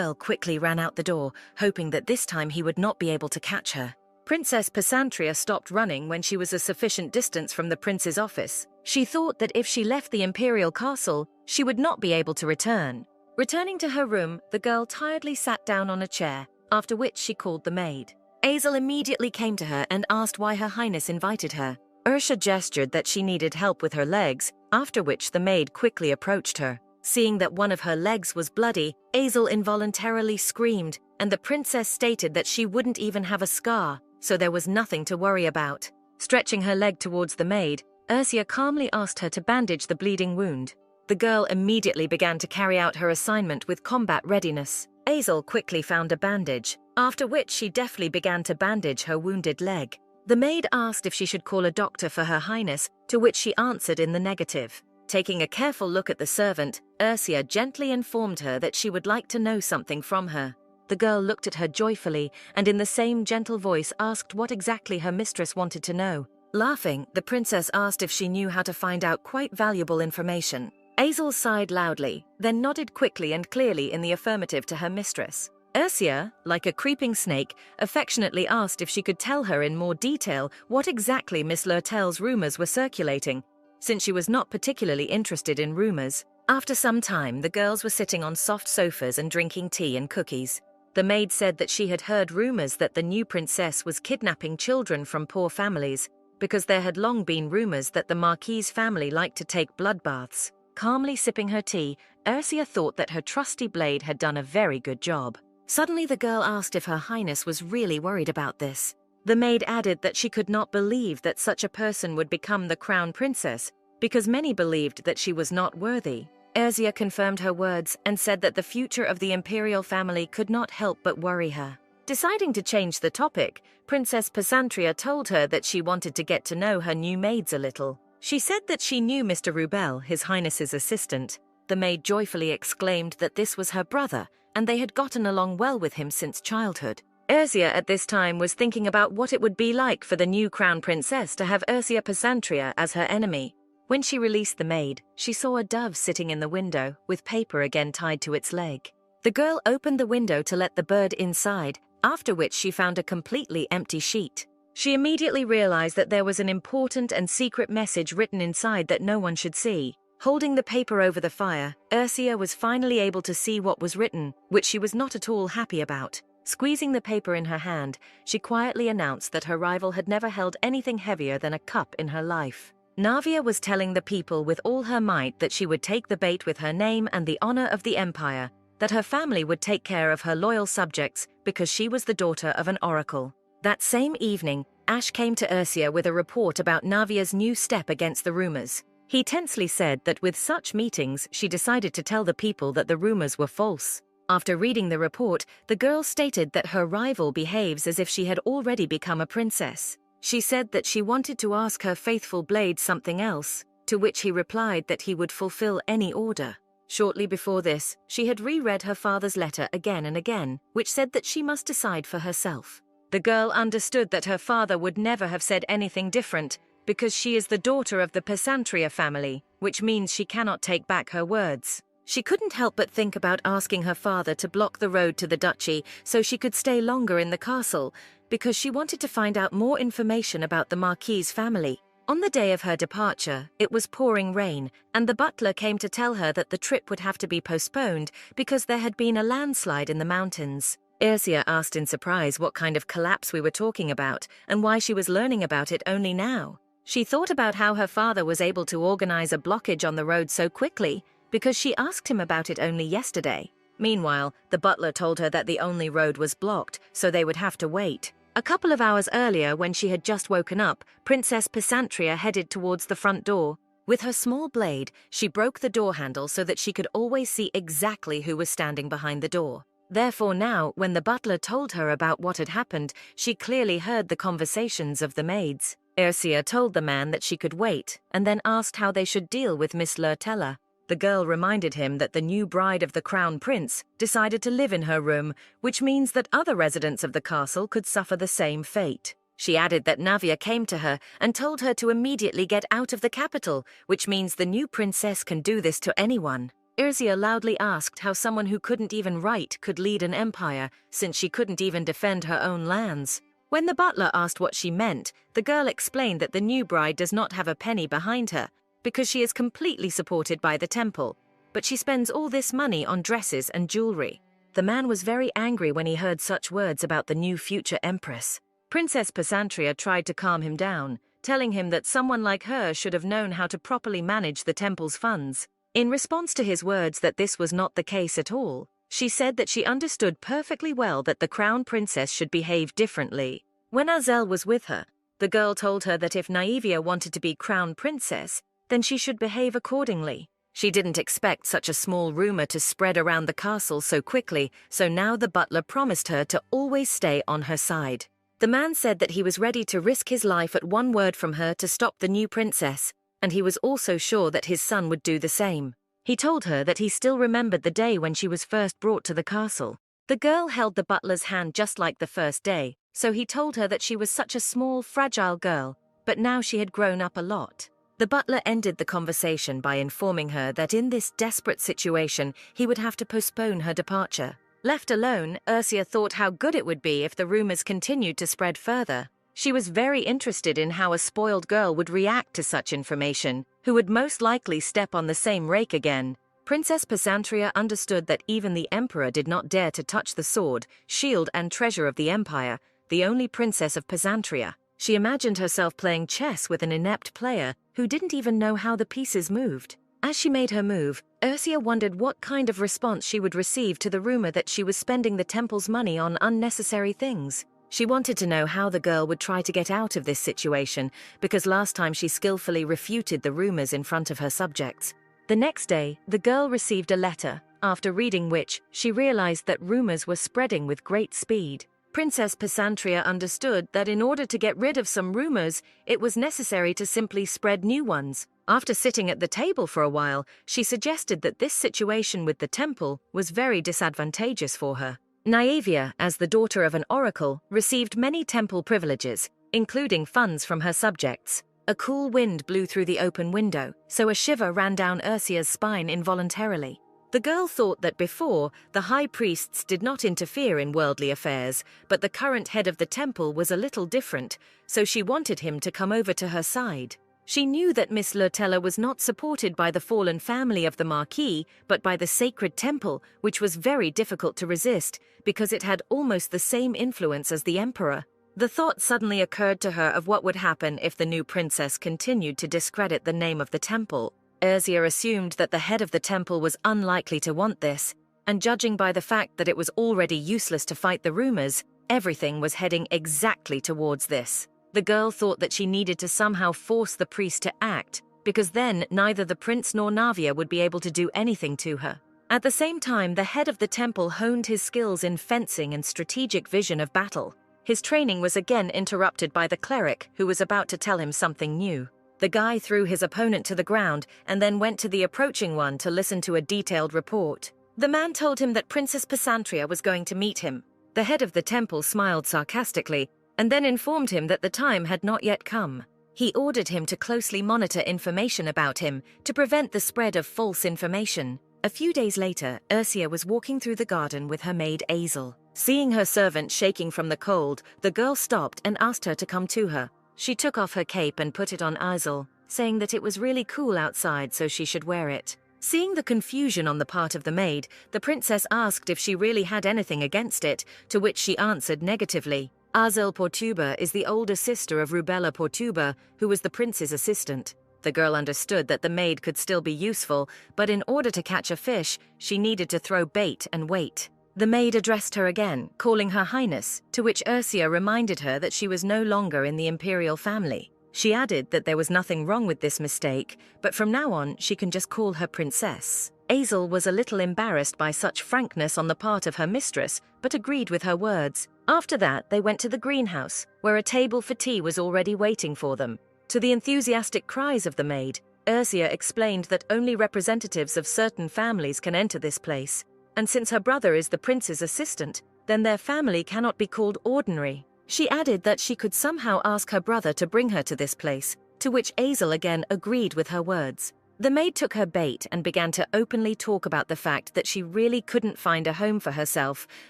girl quickly ran out the door, hoping that this time he would not be able to catch her. Princess Pysantria stopped running when she was a sufficient distance from the prince's office. She thought that if she left the imperial castle, she would not be able to return. Returning to her room, the girl tiredly sat down on a chair, after which she called the maid. Azel immediately came to her and asked why Her Highness invited her. Ursha gestured that she needed help with her legs, after which the maid quickly approached her. Seeing that one of her legs was bloody, Azel involuntarily screamed, and the princess stated that she wouldn't even have a scar, so there was nothing to worry about. Stretching her leg towards the maid, Ursula calmly asked her to bandage the bleeding wound. The girl immediately began to carry out her assignment with combat readiness. Azel quickly found a bandage, after which she deftly began to bandage her wounded leg. The maid asked if she should call a doctor for Her Highness, to which she answered in the negative. Taking a careful look at the servant, Ursula gently informed her that she would like to know something from her. The girl looked at her joyfully and in the same gentle voice asked what exactly her mistress wanted to know. Laughing, the princess asked if she knew how to find out quite valuable information. Azel sighed loudly, then nodded quickly and clearly in the affirmative to her mistress. Ursula, like a creeping snake, affectionately asked if she could tell her in more detail what exactly Miss Lurtel's rumors were circulating, since she was not particularly interested in rumors. After some time, the girls were sitting on soft sofas and drinking tea and cookies. The maid said that she had heard rumors that the new princess was kidnapping children from poor families, because there had long been rumors that the Marquise family liked to take bloodbaths. Calmly sipping her tea, Ursula thought that her trusty blade had done a very good job. Suddenly the girl asked if Her Highness was really worried about this. The maid added that she could not believe that such a person would become the crown princess, because many believed that she was not worthy. Ursula confirmed her words and said that the future of the imperial family could not help but worry her. Deciding to change the topic, Princess Pysantria told her that she wanted to get to know her new maids a little. She said that she knew Mr. Rubel, His Highness's assistant. The maid joyfully exclaimed that this was her brother, and they had gotten along well with him since childhood. Ursula at this time was thinking about what it would be like for the new crown princess to have Ursula Pysantria as her enemy. When she released the maid, she saw a dove sitting in the window, with paper again tied to its leg. The girl opened the window to let the bird inside, after which she found a completely empty sheet. She immediately realized that there was an important and secret message written inside that no one should see. Holding the paper over the fire, Ursula was finally able to see what was written, which she was not at all happy about. Squeezing the paper in her hand, she quietly announced that her rival had never held anything heavier than a cup in her life. Navia was telling the people with all her might that she would take the bait with her name and the honor of the empire, that her family would take care of her loyal subjects because she was the daughter of an oracle. That same evening, Ash came to Ursula with a report about Navia's new step against the rumors. He tensely said that with such meetings, she decided to tell the people that the rumors were false. After reading the report, the girl stated that her rival behaves as if she had already become a princess. She said that she wanted to ask her faithful blade something else, to which he replied that he would fulfill any order. Shortly before this, she had reread her father's letter again and again, which said that she must decide for herself. The girl understood that her father would never have said anything different, because she is the daughter of the Pysantria family, which means she cannot take back her words. She couldn't help but think about asking her father to block the road to the duchy so she could stay longer in the castle, because she wanted to find out more information about the Marquise family. On the day of her departure, it was pouring rain, and the butler came to tell her that the trip would have to be postponed because there had been a landslide in the mountains. Ursula asked in surprise what kind of collapse we were talking about and why she was learning about it only now. She thought about how her father was able to organize a blockage on the road so quickly, because she asked him about it only yesterday. Meanwhile, the butler told her that the only road was blocked, so they would have to wait. A couple of hours earlier, when she had just woken up, Princess Pysantria headed towards the front door. With her small blade, she broke the door handle so that she could always see exactly who was standing behind the door. Therefore now, when the butler told her about what had happened, she clearly heard the conversations of the maids. Ursula told the man that she could wait, and then asked how they should deal with Miss Lurtella. The girl reminded him that the new bride of the crown prince decided to live in her room, which means that other residents of the castle could suffer the same fate. She added that Navia came to her and told her to immediately get out of the capital, which means the new princess can do this to anyone. Erzia loudly asked how someone who couldn't even write could lead an empire, since she couldn't even defend her own lands. When the butler asked what she meant, the girl explained that the new bride does not have a penny behind her, because she is completely supported by the temple, but she spends all this money on dresses and jewelry. The man was very angry when he heard such words about the new future empress. Princess Pysantria tried to calm him down, telling him that someone like her should have known how to properly manage the temple's funds. In response to his words that this was not the case at all, she said that she understood perfectly well that the crown princess should behave differently. When Azel was with her, the girl told her that if Naivia wanted to be crown princess, then she should behave accordingly. She didn't expect such a small rumor to spread around the castle so quickly, so now the butler promised her to always stay on her side. The man said that he was ready to risk his life at one word from her to stop the new princess, and he was also sure that his son would do the same. He told her that he still remembered the day when she was first brought to the castle. The girl held the butler's hand just like the first day, so he told her that she was such a small, fragile girl, but now she had grown up a lot. The butler ended the conversation by informing her that in this desperate situation, he would have to postpone her departure. Left alone, Erzia thought how good it would be if the rumors continued to spread further. She was very interested in how a spoiled girl would react to such information, who would most likely step on the same rake again. Princess Pysantria understood that even the emperor did not dare to touch the sword, shield and treasure of the empire, the only princess of Pysantria. She imagined herself playing chess with an inept player who didn't even know how the pieces moved. As she made her move, Erzia wondered what kind of response she would receive to the rumor that she was spending the temple's money on unnecessary things. She wanted to know how the girl would try to get out of this situation, because last time she skillfully refuted the rumors in front of her subjects. The next day, the girl received a letter, after reading which, she realized that rumors were spreading with great speed. Princess Pysantria understood that in order to get rid of some rumors, it was necessary to simply spread new ones. After sitting at the table for a while, she suggested that this situation with the temple was very disadvantageous for her. Naivia, as the daughter of an oracle, received many temple privileges, including funds from her subjects. A cool wind blew through the open window, so a shiver ran down Erzia's spine involuntarily. The girl thought that before, the high priests did not interfere in worldly affairs, but the current head of the temple was a little different, so she wanted him to come over to her side. She knew that Miss Lurtella was not supported by the fallen family of the Marquis, but by the sacred temple, which was very difficult to resist, because it had almost the same influence as the emperor. The thought suddenly occurred to her of what would happen if the new princess continued to discredit the name of the temple. Erzia assumed that the head of the temple was unlikely to want this, and judging by the fact that it was already useless to fight the rumors, everything was heading exactly towards this. The girl thought that she needed to somehow force the priest to act, because then neither the prince nor Navia would be able to do anything to her. At the same time, the head of the temple honed his skills in fencing and strategic vision of battle. His training was again interrupted by the cleric, who was about to tell him something new. The guy threw his opponent to the ground and then went to the approaching one to listen to a detailed report. The man told him that Princess Pysantria was going to meet him. The head of the temple smiled sarcastically and then informed him that the time had not yet come. He ordered him to closely monitor information about him to prevent the spread of false information. A few days later, Erzia was walking through the garden with her maid Azel. Seeing her servant shaking from the cold, the girl stopped and asked her to come to her. She took off her cape and put it on Azel, saying that it was really cool outside so she should wear it. Seeing the confusion on the part of the maid, the princess asked if she really had anything against it, to which she answered negatively. Azel Portuba is the older sister of Rubella Portuba, who was the prince's assistant. The girl understood that the maid could still be useful, but in order to catch a fish, she needed to throw bait and wait. The maid addressed her again, calling her Highness, to which Erzia reminded her that she was no longer in the imperial family. She added that there was nothing wrong with this mistake, but from now on she can just call her princess. Azel was a little embarrassed by such frankness on the part of her mistress, but agreed with her words. After that, they went to the greenhouse, where a table for tea was already waiting for them. To the enthusiastic cries of the maid, Erzia explained that only representatives of certain families can enter this place. And since her brother is the prince's assistant, then their family cannot be called ordinary. She added that she could somehow ask her brother to bring her to this place, to which Azel again agreed with her words. The maid took her bait and began to openly talk about the fact that she really couldn't find a home for herself,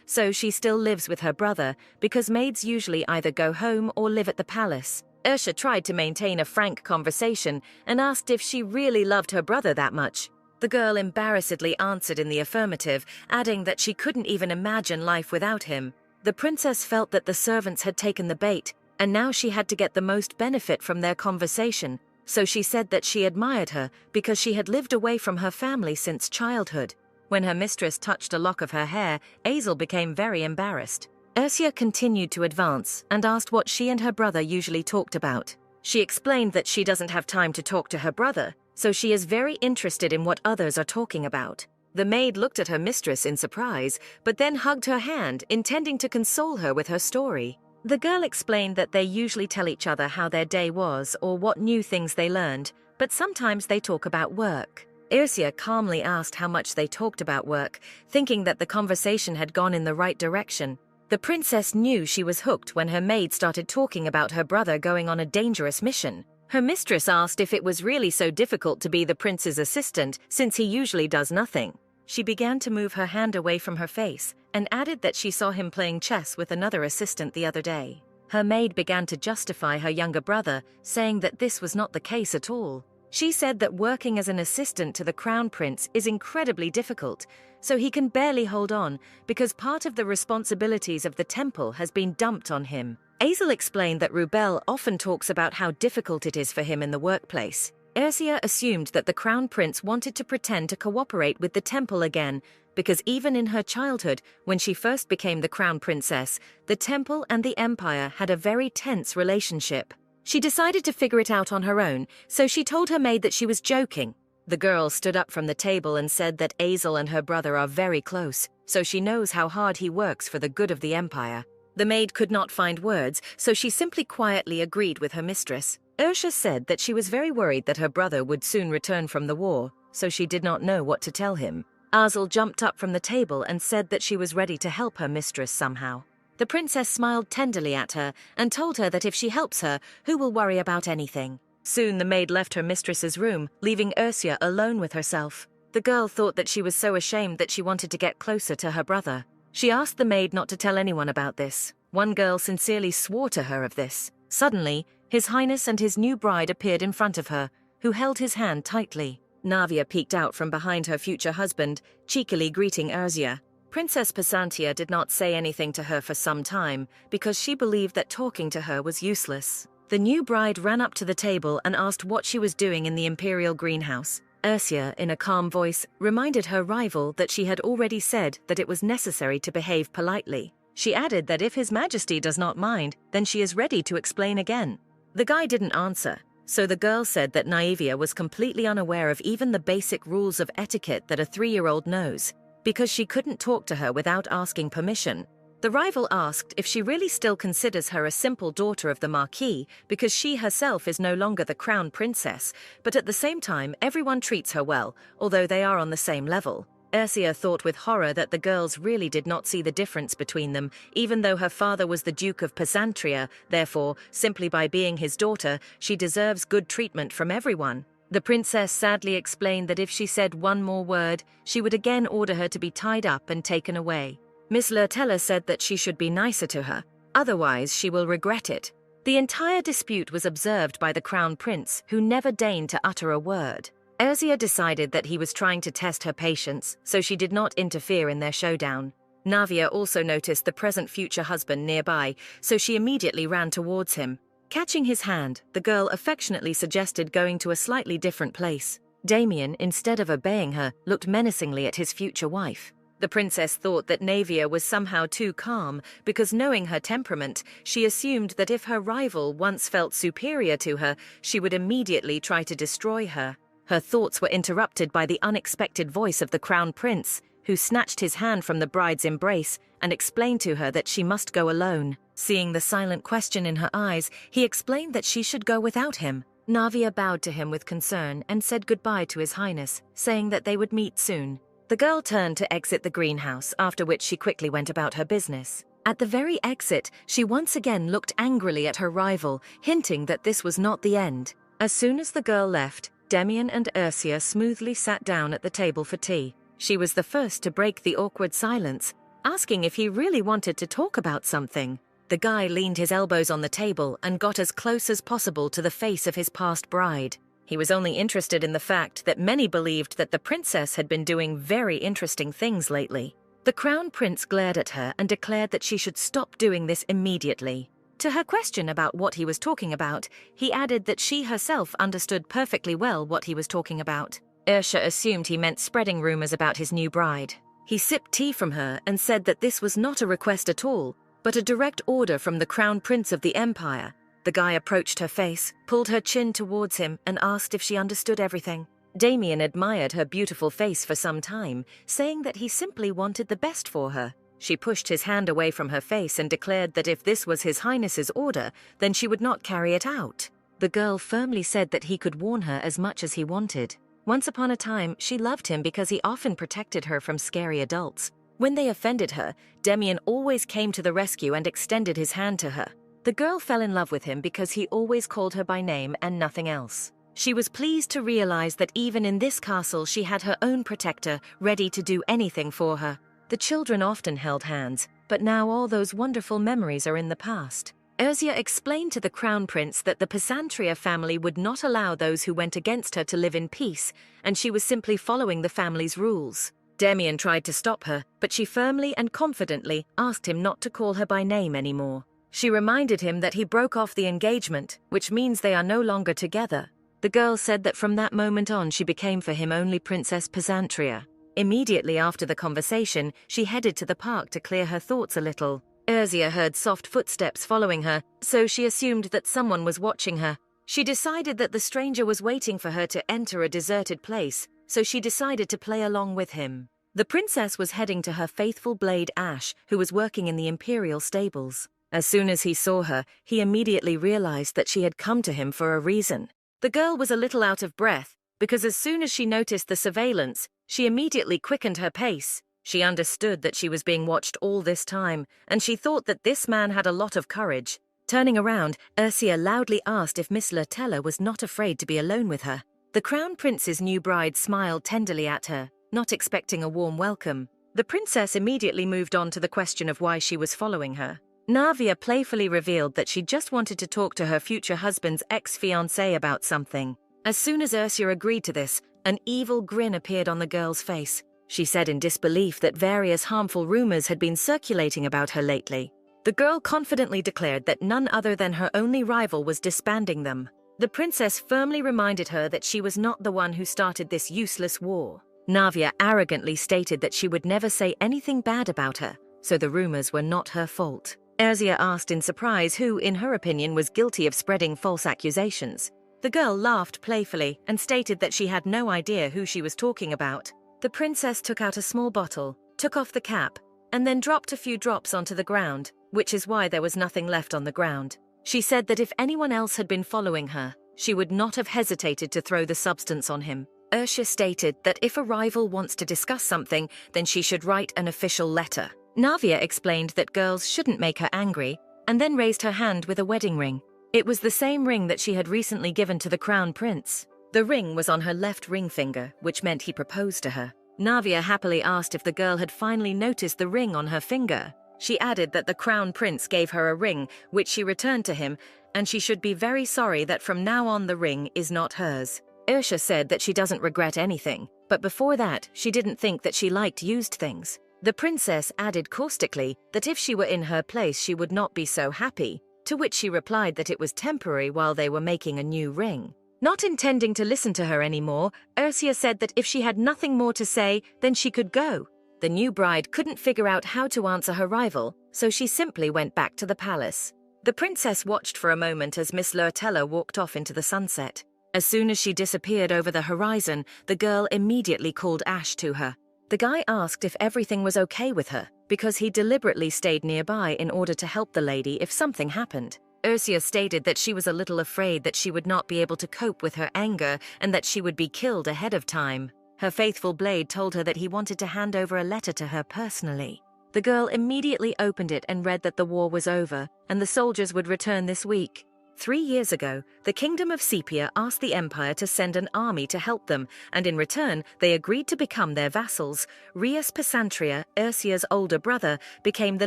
so she still lives with her brother, because maids usually either go home or live at the palace. Ursula tried to maintain a frank conversation and asked if she really loved her brother that much. The girl embarrassedly answered in the affirmative, adding that she couldn't even imagine life without him. The princess felt that the servants had taken the bait, and now she had to get the most benefit from their conversation, so she said that she admired her because she had lived away from her family since childhood. When her mistress touched a lock of her hair, Hazel became very embarrassed. Ursula continued to advance and asked what she and her brother usually talked about. She explained that she doesn't have time to talk to her brother, so she is very interested in what others are talking about. The maid looked at her mistress in surprise, but then hugged her hand, intending to console her with her story. The girl explained that they usually tell each other how their day was or what new things they learned, but sometimes they talk about work. Ursula calmly asked how much they talked about work, thinking that the conversation had gone in the right direction. The princess knew she was hooked when her maid started talking about her brother going on a dangerous mission. Her mistress asked if it was really so difficult to be the prince's assistant, since he usually does nothing. She began to move her hand away from her face and added that she saw him playing chess with another assistant the other day. Her maid began to justify her younger brother, saying that this was not the case at all. She said that working as an assistant to the crown prince is incredibly difficult, so he can barely hold on because part of the responsibilities of the temple has been dumped on him. Hazel explained that Rubel often talks about how difficult it is for him in the workplace. Ursula assumed that the crown prince wanted to pretend to cooperate with the temple again, because even in her childhood, when she first became the crown princess, the temple and the empire had a very tense relationship. She decided to figure it out on her own, so she told her maid that she was joking. The girl stood up from the table and said that Hazel and her brother are very close, so she knows how hard he works for the good of the empire. The maid could not find words, so she simply quietly agreed with her mistress. Ursula said that she was very worried that her brother would soon return from the war, so she did not know what to tell him. Hazel jumped up from the table and said that she was ready to help her mistress somehow. The princess smiled tenderly at her and told her that if she helps her, who will worry about anything? Soon the maid left her mistress's room, leaving Ursula alone with herself. The girl thought that she was so ashamed that she wanted to get closer to her brother. She asked the maid not to tell anyone about this. One girl sincerely swore to her of this. Suddenly, His Highness and his new bride appeared in front of her, who held his hand tightly. Navia peeked out from behind her future husband, cheekily greeting Ursula. Princess Pasantia did not say anything to her for some time, because she believed that talking to her was useless. The new bride ran up to the table and asked what she was doing in the imperial greenhouse. Ursula, in a calm voice, reminded her rival that she had already said that it was necessary to behave politely. She added that if His Majesty does not mind, then she is ready to explain again. The guy didn't answer, so the girl said that Naivia was completely unaware of even the basic rules of etiquette that a 3-year-old knows, because she couldn't talk to her without asking permission. The rival asked if she really still considers her a simple daughter of the Marquis because she herself is no longer the crown princess, but at the same time everyone treats her well, although they are on the same level. Ursula thought with horror that the girls really did not see the difference between them, even though her father was the Duke of Pysantria, therefore, simply by being his daughter, she deserves good treatment from everyone. The princess sadly explained that if she said one more word, she would again order her to be tied up and taken away. Miss Lurtella said that she should be nicer to her, otherwise she will regret it. The entire dispute was observed by the crown prince, who never deigned to utter a word. Ursula decided that he was trying to test her patience, so she did not interfere in their showdown. Navia also noticed the present future husband nearby, so she immediately ran towards him. Catching his hand, the girl affectionately suggested going to a slightly different place. Damien, instead of obeying her, looked menacingly at his future wife. The princess thought that Navia was somehow too calm because, knowing her temperament, she assumed that if her rival once felt superior to her, she would immediately try to destroy her. Her thoughts were interrupted by the unexpected voice of the crown prince, who snatched his hand from the bride's embrace and explained to her that she must go alone. Seeing the silent question in her eyes, he explained that she should go without him. Navia bowed to him with concern and said goodbye to His Highness, saying that they would meet soon. The girl turned to exit the greenhouse, after which she quickly went about her business. At the very exit, she once again looked angrily at her rival, hinting that this was not the end. As soon as the girl left, Demian and Ursula smoothly sat down at the table for tea. She was the first to break the awkward silence, asking if he really wanted to talk about something. The guy leaned his elbows on the table and got as close as possible to the face of his past bride. He was only interested in the fact that many believed that the princess had been doing very interesting things lately. The crown prince glared at her and declared that she should stop doing this immediately. To her question about what he was talking about, he added that she herself understood perfectly well what he was talking about. Ursula assumed he meant spreading rumors about his new bride. He sipped tea from her and said that this was not a request at all, but a direct order from the crown prince of the empire. The guy approached her face, pulled her chin towards him, and asked if she understood everything. Damian admired her beautiful face for some time, saying that he simply wanted the best for her. She pushed his hand away from her face and declared that if this was His Highness's order, then she would not carry it out. The girl firmly said that he could warn her as much as he wanted. Once upon a time, she loved him because he often protected her from scary adults. When they offended her, Demian always came to the rescue and extended his hand to her. The girl fell in love with him because he always called her by name and nothing else. She was pleased to realize that even in this castle she had her own protector ready to do anything for her. The children often held hands, but now all those wonderful memories are in the past. Ursula explained to the crown prince that the Pysantria family would not allow those who went against her to live in peace, and she was simply following the family's rules. Demian tried to stop her, but she firmly and confidently asked him not to call her by name anymore. She reminded him that he broke off the engagement, which means they are no longer together. The girl said that from that moment on she became for him only Princess Pysantria. Immediately after the conversation, she headed to the park to clear her thoughts a little. Ursula heard soft footsteps following her, so she assumed that someone was watching her. She decided that the stranger was waiting for her to enter a deserted place, so she decided to play along with him. The princess was heading to her faithful blade Ash, who was working in the imperial stables. As soon as he saw her, he immediately realized that she had come to him for a reason. The girl was a little out of breath, because as soon as she noticed the surveillance, she immediately quickened her pace. She understood that she was being watched all this time, and she thought that this man had a lot of courage. Turning around, Ursula loudly asked if Miss Lurtella was not afraid to be alone with her. The crown prince's new bride smiled tenderly at her, not expecting a warm welcome. The princess immediately moved on to the question of why she was following her. Navia playfully revealed that she just wanted to talk to her future husband's ex-fiancé about something. As soon as Ursula agreed to this, an evil grin appeared on the girl's face. She said in disbelief that various harmful rumors had been circulating about her lately. The girl confidently declared that none other than her only rival was disbanding them. The princess firmly reminded her that she was not the one who started this useless war. Navia arrogantly stated that she would never say anything bad about her, so the rumors were not her fault. Ursula asked in surprise who, in her opinion, was guilty of spreading false accusations. The girl laughed playfully and stated that she had no idea who she was talking about. The princess took out a small bottle, took off the cap, and then dropped a few drops onto the ground, which is why there was nothing left on the ground. She said that if anyone else had been following her, she would not have hesitated to throw the substance on him. Ursula stated that if a rival wants to discuss something, then she should write an official letter. Navia explained that girls shouldn't make her angry, and then raised her hand with a wedding ring. It was the same ring that she had recently given to the crown prince. The ring was on her left ring finger, which meant he proposed to her. Navia happily asked if the girl had finally noticed the ring on her finger. She added that the crown prince gave her a ring, which she returned to him, and she should be very sorry that from now on the ring is not hers. Ursula said that she doesn't regret anything, but before that, she didn't think that she liked used things. The princess added caustically that if she were in her place she would not be so happy, to which she replied that it was temporary while they were making a new ring. Not intending to listen to her anymore, Ursula said that if she had nothing more to say, then she could go. The new bride couldn't figure out how to answer her rival, so she simply went back to the palace. The princess watched for a moment as Miss Lurtella walked off into the sunset. As soon as she disappeared over the horizon, the girl immediately called Ash to her. The guy asked if everything was okay with her, because he deliberately stayed nearby in order to help the lady if something happened. Ursula stated that she was a little afraid that she would not be able to cope with her anger and that she would be killed ahead of time. Her faithful blade told her that he wanted to hand over a letter to her personally. The girl immediately opened it and read that the war was over and the soldiers would return this week. 3 years ago, the Kingdom of Sepia asked the Empire to send an army to help them, and in return, they agreed to become their vassals. Rias Pasantria, Ursia's older brother, became the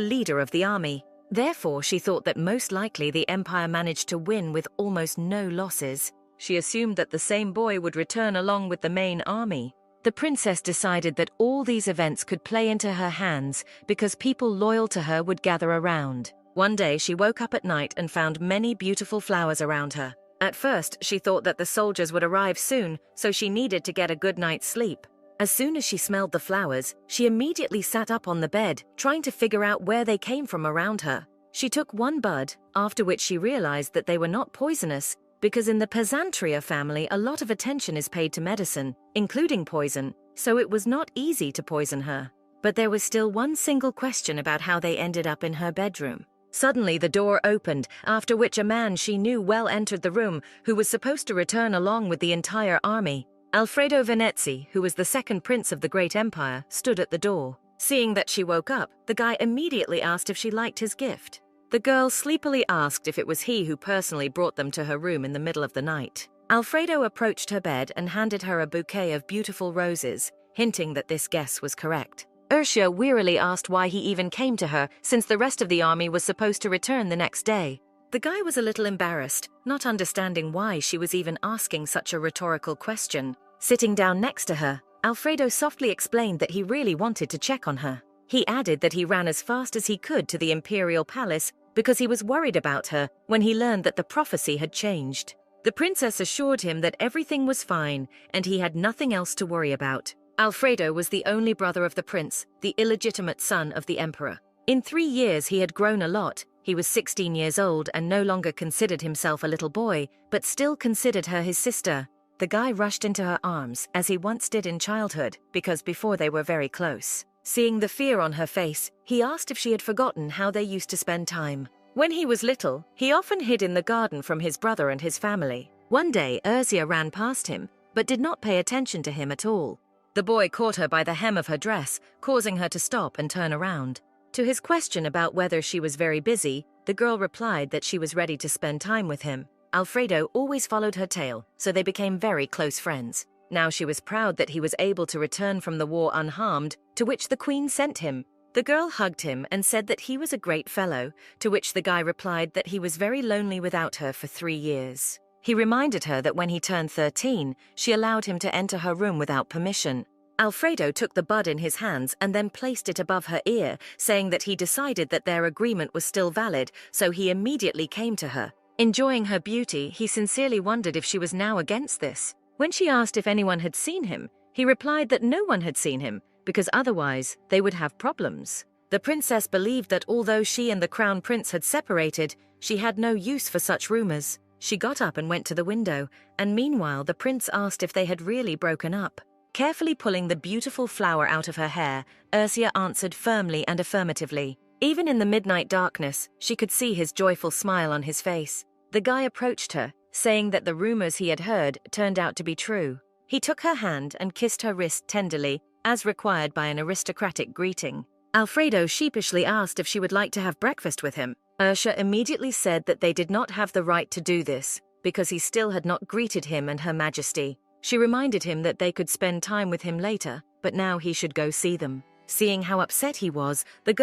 leader of the army. Therefore, she thought that most likely the Empire managed to win with almost no losses. She assumed that the same boy would return along with the main army. The princess decided that all these events could play into her hands because people loyal to her would gather around. One day, she woke up at night and found many beautiful flowers around her. At first, she thought that the soldiers would arrive soon, so she needed to get a good night's sleep. As soon as she smelled the flowers, she immediately sat up on the bed, trying to figure out where they came from around her. She took one bud, after which she realized that they were not poisonous, because in the Pasantria family a lot of attention is paid to medicine, including poison, so it was not easy to poison her. But there was still one single question about how they ended up in her bedroom. Suddenly the door opened, after which a man she knew well entered the room, who was supposed to return along with the entire army. Alfredo Venezzi, who was the second prince of the Great Empire, stood at the door. Seeing that she woke up, the guy immediately asked if she liked his gift. The girl sleepily asked if it was he who personally brought them to her room in the middle of the night. Alfredo approached her bed and handed her a bouquet of beautiful roses, hinting that this guess was correct. Ursia wearily asked why he even came to her, since the rest of the army was supposed to return the next day. The guy was a little embarrassed, not understanding why she was even asking such a rhetorical question. Sitting down next to her, Alfredo softly explained that he really wanted to check on her. He added that he ran as fast as he could to the imperial palace because he was worried about her when he learned that the prophecy had changed. The princess assured him that everything was fine and he had nothing else to worry about. Alfredo was the only brother of the prince, the illegitimate son of the emperor. In 3 years he had grown a lot. He was 16 years old and no longer considered himself a little boy, but still considered her his sister. The guy rushed into her arms, as he once did in childhood, because before they were very close. Seeing the fear on her face, he asked if she had forgotten how they used to spend time. When he was little, he often hid in the garden from his brother and his family. One day, Ursia ran past him, but did not pay attention to him at all. The boy caught her by the hem of her dress, causing her to stop and turn around. To his question about whether she was very busy, the girl replied that she was ready to spend time with him. Alfredo always followed her tail, so they became very close friends. Now she was proud that he was able to return from the war unharmed, to which the queen sent him. The girl hugged him and said that he was a great fellow, to which the guy replied that he was very lonely without her for 3 years. He reminded her that when he turned 13, she allowed him to enter her room without permission. Alfredo took the bud in his hands and then placed it above her ear, saying that he decided that their agreement was still valid, so he immediately came to her. Enjoying her beauty, he sincerely wondered if she was now against this. When she asked if anyone had seen him, he replied that no one had seen him, because otherwise they would have problems. The princess believed that although she and the crown prince had separated, she had no use for such rumors. She got up and went to the window, and meanwhile the prince asked if they had really broken up. Carefully pulling the beautiful flower out of her hair, Ursia answered firmly and affirmatively. Even in the midnight darkness, she could see his joyful smile on his face. The guy approached her, saying that the rumors he had heard turned out to be true. He took her hand and kissed her wrist tenderly, as required by an aristocratic greeting. Alfredo sheepishly asked if she would like to have breakfast with him. Ursia immediately said that they did not have the right to do this, because he still had not greeted him and Her Majesty. She reminded him that they could spend time with him later, but now he should go see them. Seeing how upset he was, the girl